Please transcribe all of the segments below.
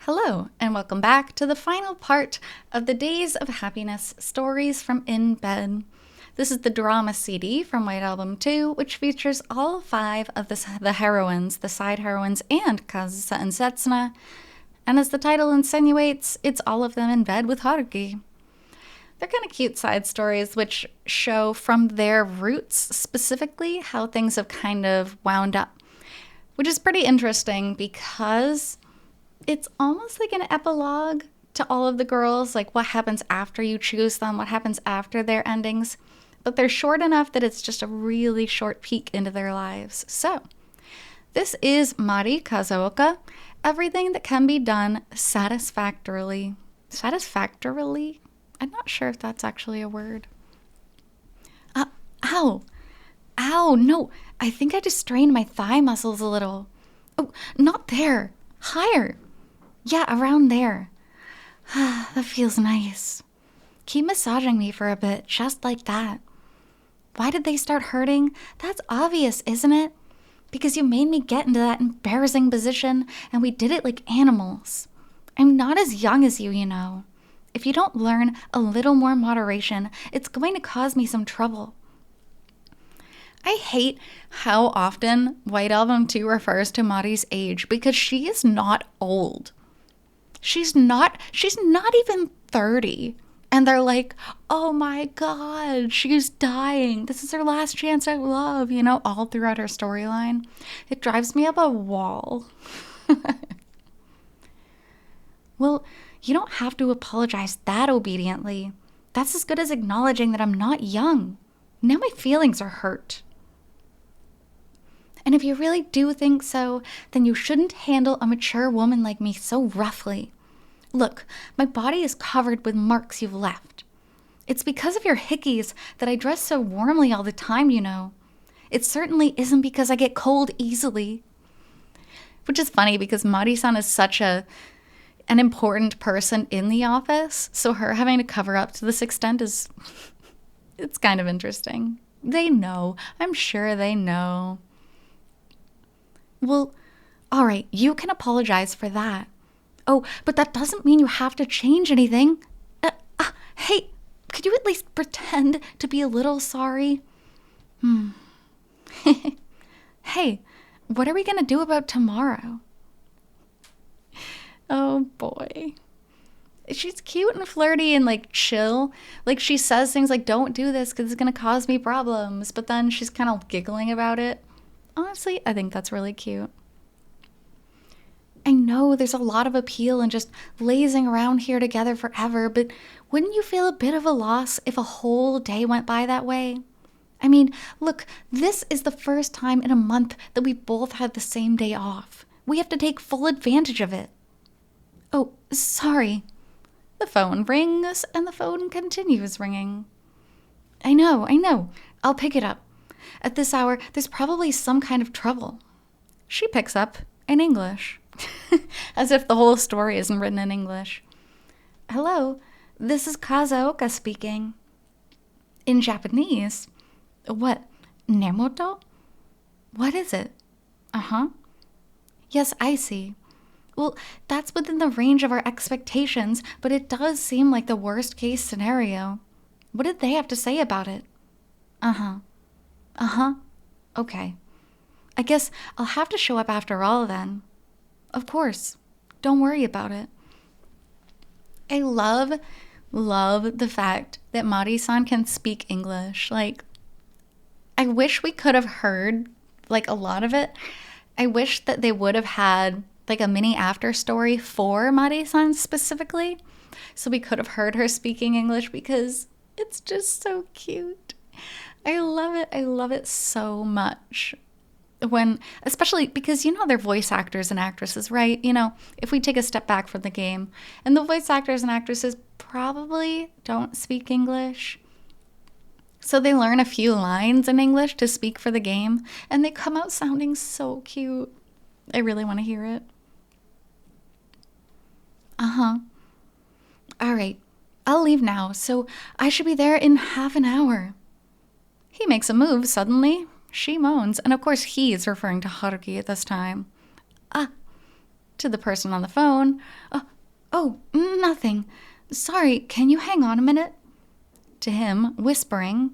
Hello, and welcome back to the final part of the Days of Happiness Stories from In Bed. This is the drama CD from White Album 2, which features all 5 of the heroines, the side heroines, and Kazusa and Setsuna. And as the title insinuates, it's all of them in bed with Haruki. They're kind of cute side stories which show from their roots specifically how things have kind of wound up, which is pretty interesting because it's almost like an epilogue to all of the girls, like what happens after you choose them, what happens after their endings. But they're short enough that it's just a really short peek into their lives. So, this is Mari Kazuoka, everything that can be done satisfactorily. Satisfactorily? I'm not sure if that's actually a word. Ow. Ow, no. I think I just strained my thigh muscles a little. Oh, not there. Higher. Yeah, around there. That feels nice. Keep massaging me for a bit, just like that. Why did they start hurting? That's obvious, isn't it? Because you made me get into that embarrassing position, and we did it like animals. I'm not as young as you, you know. If you don't learn a little more moderation, it's going to cause me some trouble. I hate how often White Album 2 refers to Mari's age because she is not old. She's not even 30. And they're like, oh my God, she's dying. This is her last chance at love, all throughout her storyline. It drives me up a wall. Well, you don't have to apologize that obediently. That's as good as acknowledging that I'm not young. Now my feelings are hurt. And if you really do think so, then you shouldn't handle a mature woman like me so roughly. Look, my body is covered with marks you've left. It's because of your hickeys that I dress so warmly all the time, you know. It certainly isn't because I get cold easily. Which is funny because Mari-san is such an important person in the office, so her having to cover up to this extent it's kind of interesting. They know. I'm sure they know. Well, all right, you can apologize for that. Oh, but that doesn't mean you have to change anything. Hey, could you at least pretend to be a little sorry? Hey, what are we going to do about tomorrow? Oh, boy. She's cute and flirty and, chill. She says things like, don't do this because it's going to cause me problems. But then she's kind of giggling about it. Honestly, I think that's really cute. I know there's a lot of appeal in just lazing around here together forever, but wouldn't you feel a bit of a loss if a whole day went by that way? I mean, look, this is the first time in a month that we both had the same day off. We have to take full advantage of it. Oh, sorry. The phone rings and the phone continues ringing. I know. I'll pick it up. At this hour, there's probably some kind of trouble. She picks up in English. As if the whole story isn't written in English. Hello, this is Kazuoka speaking. In Japanese? What? Nemoto? What is it? Uh-huh. Yes, I see. Well, that's within the range of our expectations, but it does seem like the worst case scenario. What did they have to say about it? Uh-huh. Okay. I guess I'll have to show up after all then. Of course. Don't worry about it. I love the fact that Mari-san can speak English. I wish we could have heard, a lot of it. I wish that they would have had, a mini after story for Mari-san specifically. So we could have heard her speaking English because it's just so cute. I love it so much. Especially because, they're voice actors and actresses, right? If we take a step back from the game, and the voice actors and actresses probably don't speak English. So they learn a few lines in English to speak for the game, and they come out sounding so cute. I really want to hear it. Uh-huh. All right, I'll leave now, so I should be there in half an hour. He makes a move suddenly. She moans, and of course he is referring to Haruki at this time. To the person on the phone, oh, nothing. Sorry, can you hang on a minute? To him, whispering,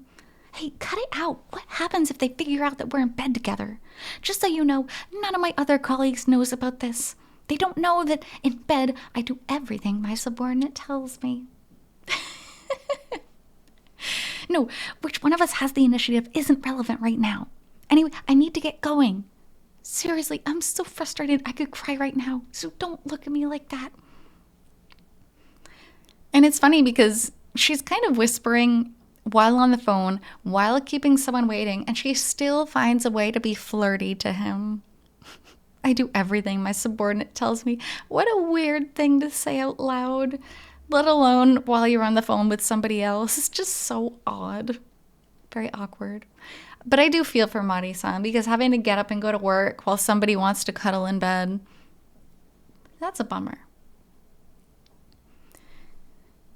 hey, cut it out. What happens if they figure out that we're in bed together? Just so you know, none of my other colleagues knows about this. They don't know that in bed I do everything my subordinate tells me. No, which one of us has the initiative isn't relevant right now. Anyway, I need to get going. Seriously, I'm so frustrated I could cry right now, so don't look at me like that. And it's funny because she's kind of whispering while on the phone, while keeping someone waiting, and she still finds a way to be flirty to him. I do everything my subordinate tells me. What a weird thing to say out loud, let alone while you're on the phone with somebody else. It's just so odd. Very awkward. But I do feel for Mari-san because having to get up and go to work while somebody wants to cuddle in bed, that's a bummer.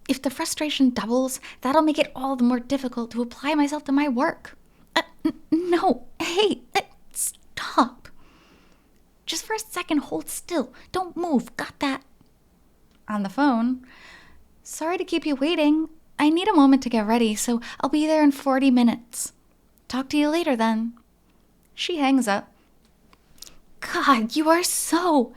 If the frustration doubles, that'll make it all the more difficult to apply myself to my work. No, hey, stop. Just for a second, hold still. Don't move. Got that? On the phone, sorry to keep you waiting. I need a moment to get ready, so I'll be there in 40 minutes. Talk to you later then. She hangs up. God, you are so...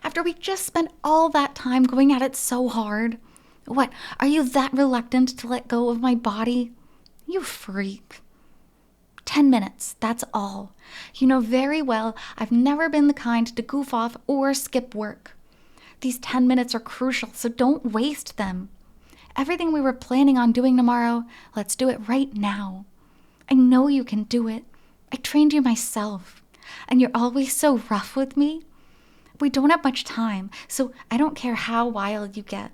After we just spent all that time going at it so hard. What, are you that reluctant to let go of my body? You freak. 10 minutes, that's all. You know very well I've never been the kind to goof off or skip work. These 10 minutes are crucial, so don't waste them. Everything we were planning on doing tomorrow, let's do it right now. I know you can do it. I trained you myself. And you're always so rough with me. We don't have much time, so I don't care how wild you get.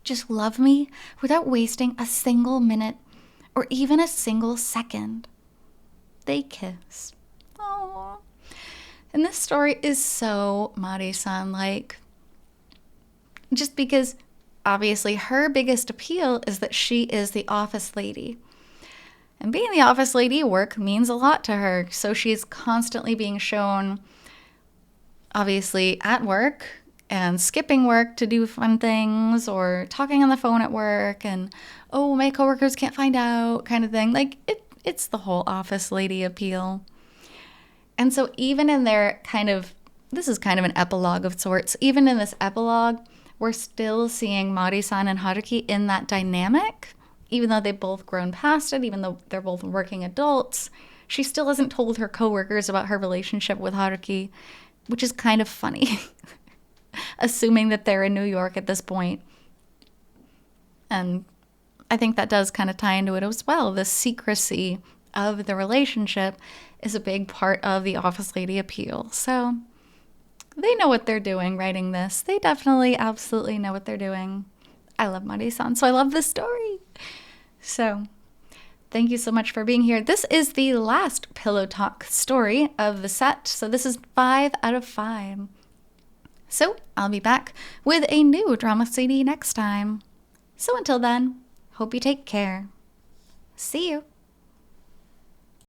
Just love me without wasting a single minute or even a single second. They kiss. Aww. And this story is so Mari-san like. Just because obviously her biggest appeal is that she is the office lady. And being the office lady, work means a lot to her. So she's constantly being shown, obviously, at work and skipping work to do fun things or talking on the phone at work and, oh, my coworkers can't find out kind of thing. Like, it's the whole office lady appeal. And so even in their this is kind of an epilogue of sorts. Even in this epilogue, we're still seeing Mari-san and Haruki in that dynamic. Even though they've both grown past it, even though they're both working adults, she still hasn't told her coworkers about her relationship with Haruki, which is kind of funny, assuming that they're in New York at this point. And I think that does kind of tie into it as well. The secrecy of the relationship is a big part of the office lady appeal. So they know what they're doing writing this. They definitely, absolutely know what they're doing. I love Mari-san, so I love this story. So thank you so much for being here. This is the last Pillow Talk story of the set. So this is 5 out of 5. So I'll be back with a new drama CD next time. So until then, hope you take care. See you.